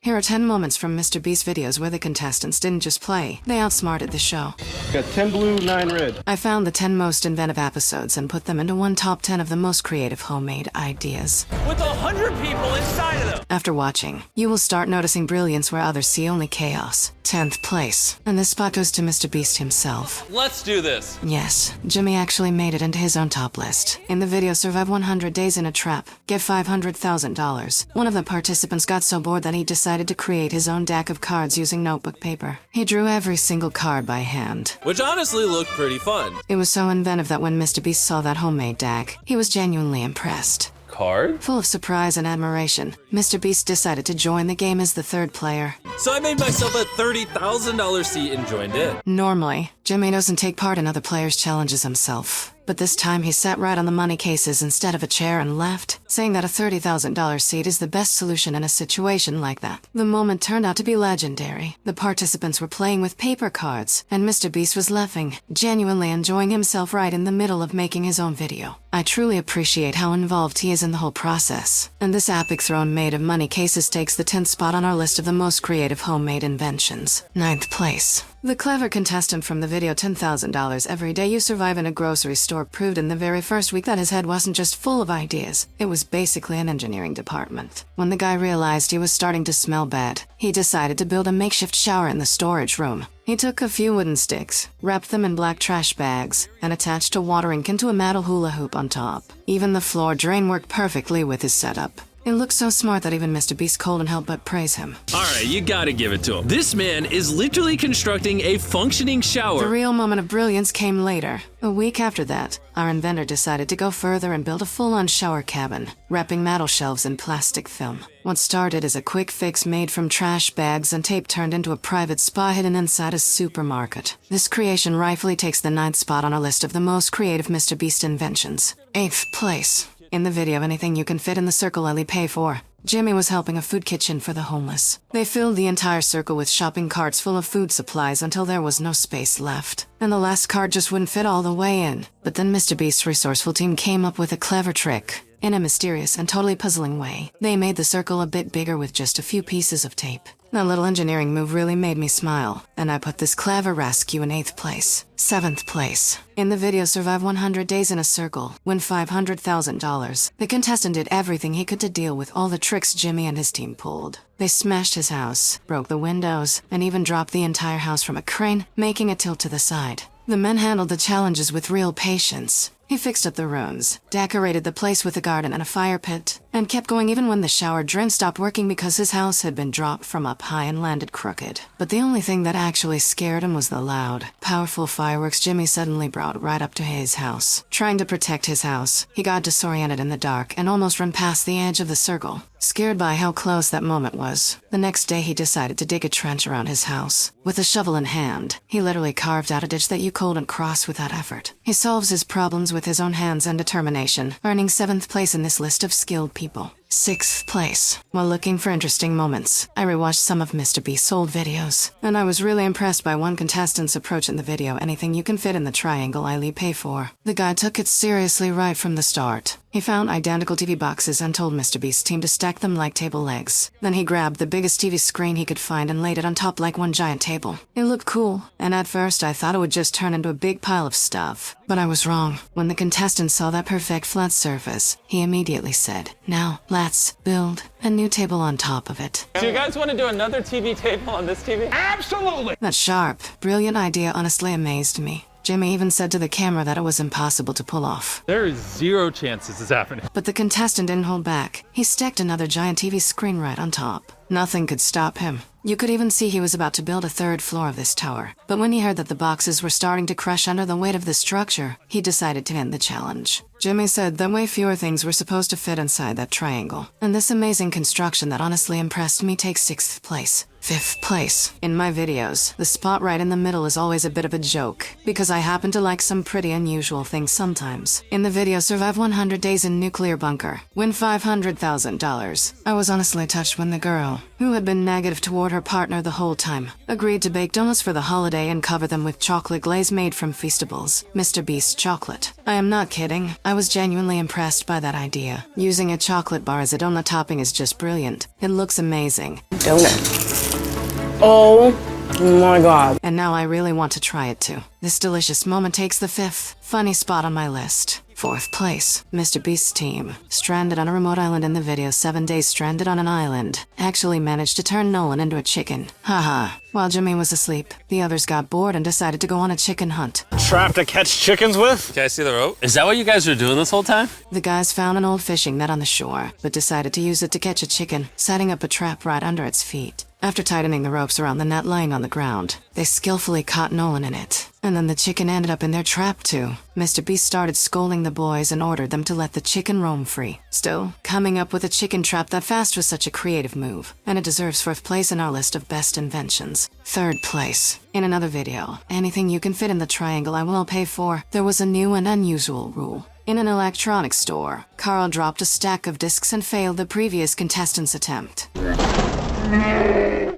Here are 10 moments from MrBeast videos where the contestants didn't just play, they outsmarted the show. Got 10 blue, 9 red. I found the 10 most inventive episodes and put them into one top 10 of the most creative homemade ideas. With 100 people inside of them! After watching, you will start noticing brilliance where others see only chaos. 10th place. And this spot goes to MrBeast himself. Let's do this! Yes, Jimmy actually made it into his own top list. In the video Survive 100 Days in a Trap, get $500,000. One of the participants got so bored that he decided to create his own deck of cards using notebook paper. He drew every single card by hand. Which honestly looked pretty fun. It was so inventive that when MrBeast saw that homemade deck, he was genuinely impressed. Card? Full of surprise and admiration, MrBeast decided to join the game as the third player. So I made myself a $30,000 seat and joined in. Normally, Jimmy doesn't take part in other players' challenges himself. But this time he sat right on the money cases instead of a chair and left, saying that a $30,000 seat is the best solution in a situation like that. The moment turned out to be legendary. The participants were playing with paper cards, and MrBeast was laughing, genuinely enjoying himself right in the middle of making his own video. I truly appreciate how involved he is in the whole process. And this epic throne made of money cases takes the 10th spot on our list of the most creative homemade inventions. 9th place. The clever contestant from the video $10,000 Every Day You Survive in a Grocery Store proved in the very first week that his head wasn't just full of ideas, it was basically an engineering department. When the guy realized he was starting to smell bad, he decided to build a makeshift shower in the storage room. He took a few wooden sticks, wrapped them in black trash bags, and attached a watering can to a metal hula hoop on top. Even the floor drain worked perfectly with his setup. It looked so smart that even MrBeast couldn't help but praise him. Alright, you gotta give it to him. This man is literally constructing a functioning shower. The real moment of brilliance came later. A week after that, our inventor decided to go further and build a full-on shower cabin, wrapping metal shelves in plastic film. What started as a quick fix made from trash bags and tape turned into a private spa hidden inside a supermarket. This creation rightfully takes the 9th spot on our list of the most creative MrBeast inventions. 8th place. In the video Anything You Can Fit in the Circle Ellie Pay For, Jimmy was helping a food kitchen for the homeless. They filled the entire circle with shopping carts full of food supplies until there was no space left. And the last cart just wouldn't fit all the way in. But then MrBeast's resourceful team came up with a clever trick. In a mysterious and totally puzzling way, they made the circle a bit bigger with just a few pieces of tape. That little engineering move really made me smile, and I put this clever rescue in 8th place. 7th place. In the video Survive 100 Days in a Circle, win $500,000, the contestant did everything he could to deal with all the tricks Jimmy and his team pulled. They smashed his house, broke the windows, and even dropped the entire house from a crane, making it tilt to the side. The men handled the challenges with real patience. He fixed up the rooms, decorated the place with a garden and a fire pit, and kept going even when the shower drain stopped working because his house had been dropped from up high and landed crooked. But the only thing that actually scared him was the loud, powerful fireworks Jimmy suddenly brought right up to his house. Trying to protect his house, he got disoriented in the dark and almost ran past the edge of the circle. Scared by how close that moment was, the next day he decided to dig a trench around his house. With a shovel in hand, he literally carved out a ditch that you couldn't cross without effort. He solves his problems with his own hands and determination, earning 7th place in this list of skilled people. 6th place. While looking for interesting moments, I rewatched some of MrBeast's old videos, and I was really impressed by one contestant's approach in the video Anything You Can Fit in the Triangle Ellie Pay For. The guy took it seriously right from the start. He found identical TV boxes and told MrBeast's team to stack them like table legs. Then he grabbed the biggest TV screen he could find and laid it on top like one giant table. It looked cool, and at first I thought it would just turn into a big pile of stuff. But I was wrong. When the contestant saw that perfect flat surface, he immediately said, "Now, let's build a new table on top of it." Do you guys want to do another TV table on this TV? Absolutely! That sharp, brilliant idea honestly amazed me. Jimmy even said to the camera that it was impossible to pull off. There is 0 chance this is happening. But the contestant didn't hold back. He stacked another giant TV screen right on top. Nothing could stop him. You could even see he was about to build a 3rd floor of this tower. But when he heard that the boxes were starting to crush under the weight of the structure, he decided to end the challenge. Jimmy said that way fewer things were supposed to fit inside that triangle. And this amazing construction that honestly impressed me takes 6th place. 5th place. In my videos, the spot right in the middle is always a bit of a joke, because I happen to like some pretty unusual things sometimes. In the video Survive 100 Days in Nuclear Bunker, win $500,000. I was honestly touched when the girl, who had been negative toward her partner the whole time, agreed to bake donuts for the holiday and cover them with chocolate glaze made from Feastables, MrBeast chocolate. I am not kidding, I was genuinely impressed by that idea. Using a chocolate bar as a donut topping is just brilliant. It looks amazing. Donut. Oh my god. And now I really want to try it too. This delicious moment takes the 5th funny spot on my list. 4th place, MrBeast's team, stranded on a remote island in the video 7 days stranded on an island, actually managed to turn Nolan into a chicken. Haha. While Jimmy was asleep, the others got bored and decided to go on a chicken hunt. Trap to catch chickens with? Can I see the rope? Is that what you guys were doing this whole time? The guys found an old fishing net on the shore, but decided to use it to catch a chicken, setting up a trap right under its feet. After tightening the ropes around the net lying on the ground, they skillfully caught Nolan in it. And then the chicken ended up in their trap too. MrBeast started scolding the boys and ordered them to let the chicken roam free. Still, coming up with a chicken trap that fast was such a creative move, and it deserves 4th place in our list of best inventions. 3rd place. In another video, anything you can fit in the triangle I will pay for, there was a new and unusual rule. In an electronics store, Carl dropped a stack of discs and failed the previous contestant's attempt.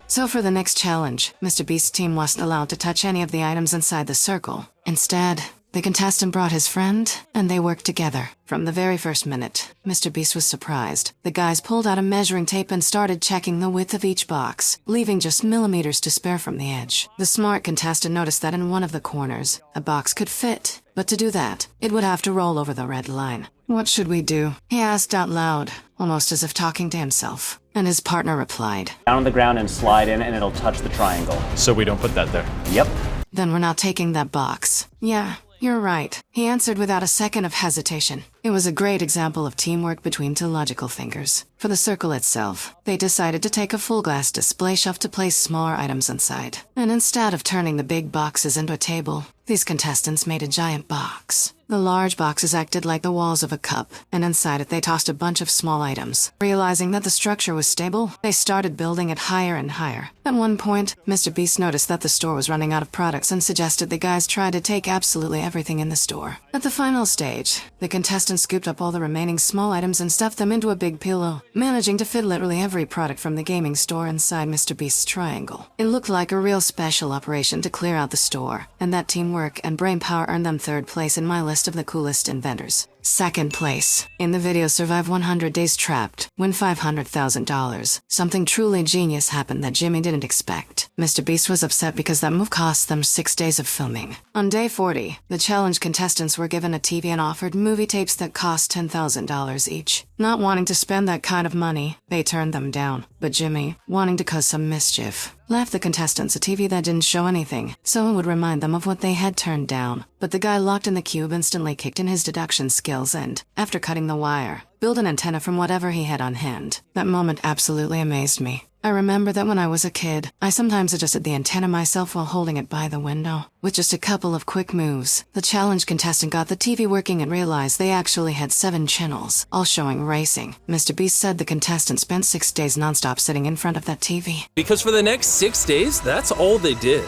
So for the next challenge, MrBeast's team wasn't allowed to touch any of the items inside the circle. Instead, the contestant brought his friend, and they worked together. From the very first minute, MrBeast was surprised. The guys pulled out a measuring tape and started checking the width of each box, leaving just millimeters to spare from the edge. The smart contestant noticed that in one of the corners, a box could fit, but to do that, it would have to roll over the red line. What should we do? He asked out loud, almost as if talking to himself. And his partner replied, Down on the ground and slide in and it'll touch the triangle. So we don't put that there. Yep. Then we're not taking that box. Yeah, you're right. He answered without a second of hesitation. It was a great example of teamwork between two logical thinkers. For the circle itself, they decided to take a full glass display shelf to place smaller items inside. And instead of turning the big boxes into a table, these contestants made a giant box. The large boxes acted like the walls of a cup, and inside it they tossed a bunch of small items. Realizing that the structure was stable, they started building it higher and higher. At one point, MrBeast noticed that the store was running out of products and suggested the guys try to take absolutely everything in the store. At the final stage, the contestants scooped up all the remaining small items and stuffed them into a big pillow, managing to fit literally every product from the gaming store inside MrBeast's triangle. It looked like a real special operation to clear out the store, and that teamwork and brainpower earned them third place in my list of the coolest inventors. Second place. In the video Survive 100 Days Trapped, win $500,000. Something truly genius happened that Jimmy didn't expect. MrBeast was upset because that move cost them 6 days of filming. On day 40, the challenge contestants were given a TV and offered movie tapes that cost $10,000 each. Not wanting to spend that kind of money, they turned them down. But Jimmy, wanting to cause some mischief, left the contestants a TV that didn't show anything, so it would remind them of what they had turned down. But the guy locked in the cube instantly kicked in his deduction skills and, after cutting the wire, built an antenna from whatever he had on hand. That moment absolutely amazed me. I remember that when I was a kid, I sometimes adjusted the antenna myself while holding it by the window. With just a couple of quick moves, the challenge contestant got the TV working and realized they actually had 7 channels, all showing racing. MrBeast said the contestant spent 6 days nonstop sitting in front of that TV. Because for the next 6 days, that's all they did.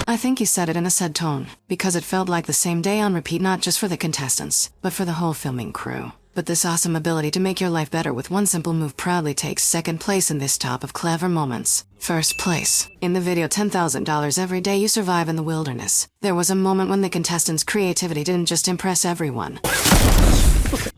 I think he said it in a sad tone, because it felt like the same day on repeat not just for the contestants, but for the whole filming crew. But this awesome ability to make your life better with one simple move proudly takes second place in this top of clever moments. First place. In the video $10,000 Every Day You Survive in the Wilderness, there was a moment when the contestants' creativity didn't just impress everyone.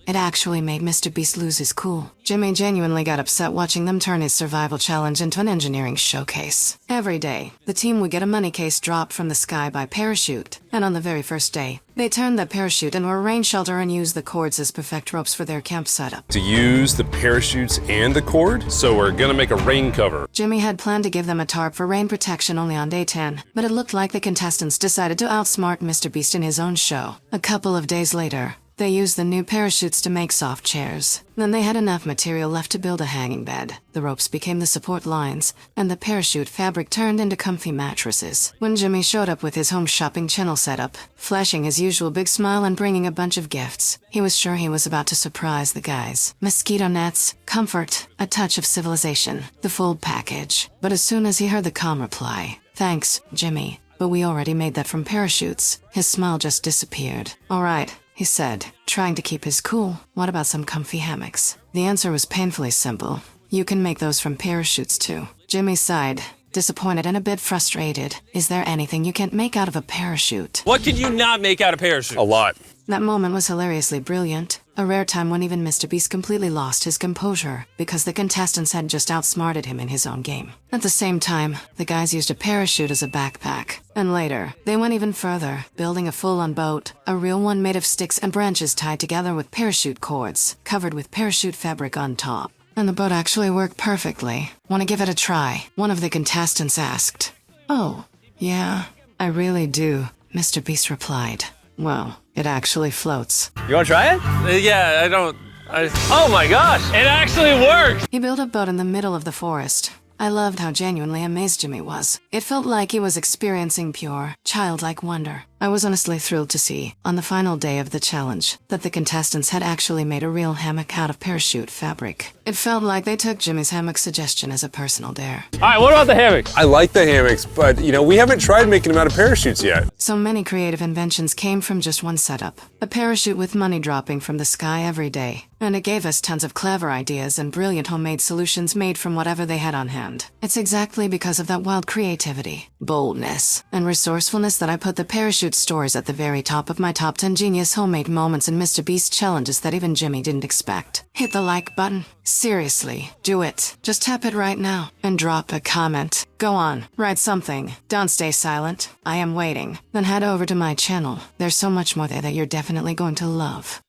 It actually made MrBeast lose his cool. Jimmy genuinely got upset watching them turn his survival challenge into an engineering showcase. Every day, the team would get a money case dropped from the sky by parachute. And on the very first day, they turned that parachute into a rain shelter and used the cords as perfect ropes for their camp setup. To use the parachutes and the cord, so we're gonna make a rain cover. Jimmy had planned to give them a tarp for rain protection only on day 10, but it looked like the contestants decided to outsmart MrBeast in his own show. A couple of days later, They used the new parachutes to make soft chairs. Then they had enough material left to build a hanging bed. The ropes became the support lines, and the parachute fabric turned into comfy mattresses. When Jimmy showed up with his home shopping channel setup, flashing his usual big smile and bringing a bunch of gifts, he was sure he was about to surprise the guys. Mosquito nets, comfort, a touch of civilization, the full package. But as soon as he heard the calm reply, "Thanks, Jimmy, but we already made that from parachutes," his smile just disappeared. "All right," he said, trying to keep his cool. "What about some comfy hammocks?" The answer was painfully simple. "You can make those from parachutes too." Jimmy sighed, disappointed and a bit frustrated. Is there anything you can't make out of a parachute? What could you not make out of parachute? A lot. That moment was hilariously brilliant, a rare time when even MrBeast completely lost his composure because the contestants had just outsmarted him in his own game. At the same time, the guys used a parachute as a backpack. And later, they went even further, building a full-on boat, a real one made of sticks and branches tied together with parachute cords, covered with parachute fabric on top. And the boat actually worked perfectly. "Want to give it a try?" one of the contestants asked. "Oh, yeah, I really do," MrBeast replied. "Well, it actually floats." You want to try it? Oh my gosh, it actually worked! He built a boat in the middle of the forest. I loved how genuinely amazed Jimmy was. It felt like he was experiencing pure, childlike wonder. I was honestly thrilled to see, on the final day of the challenge, that the contestants had actually made a real hammock out of parachute fabric. It felt like they took Jimmy's hammock suggestion as a personal dare. All right, what about the hammocks? I like the hammocks, but we haven't tried making them out of parachutes yet. So many creative inventions came from just one setup. A parachute with money dropping from the sky every day. And it gave us tons of clever ideas and brilliant homemade solutions made from whatever they had on hand. It's exactly because of that wild creativity, boldness, and resourcefulness that I put the parachute stories at the very top of my top 10 genius homemade moments and MrBeast challenges that even Jimmy didn't expect. Hit the like button. Seriously, do it. Just tap it right now and drop a comment. Go on, write something. Don't stay silent. I am waiting. Then head over to my channel. There's so much more there that you're definitely going to love.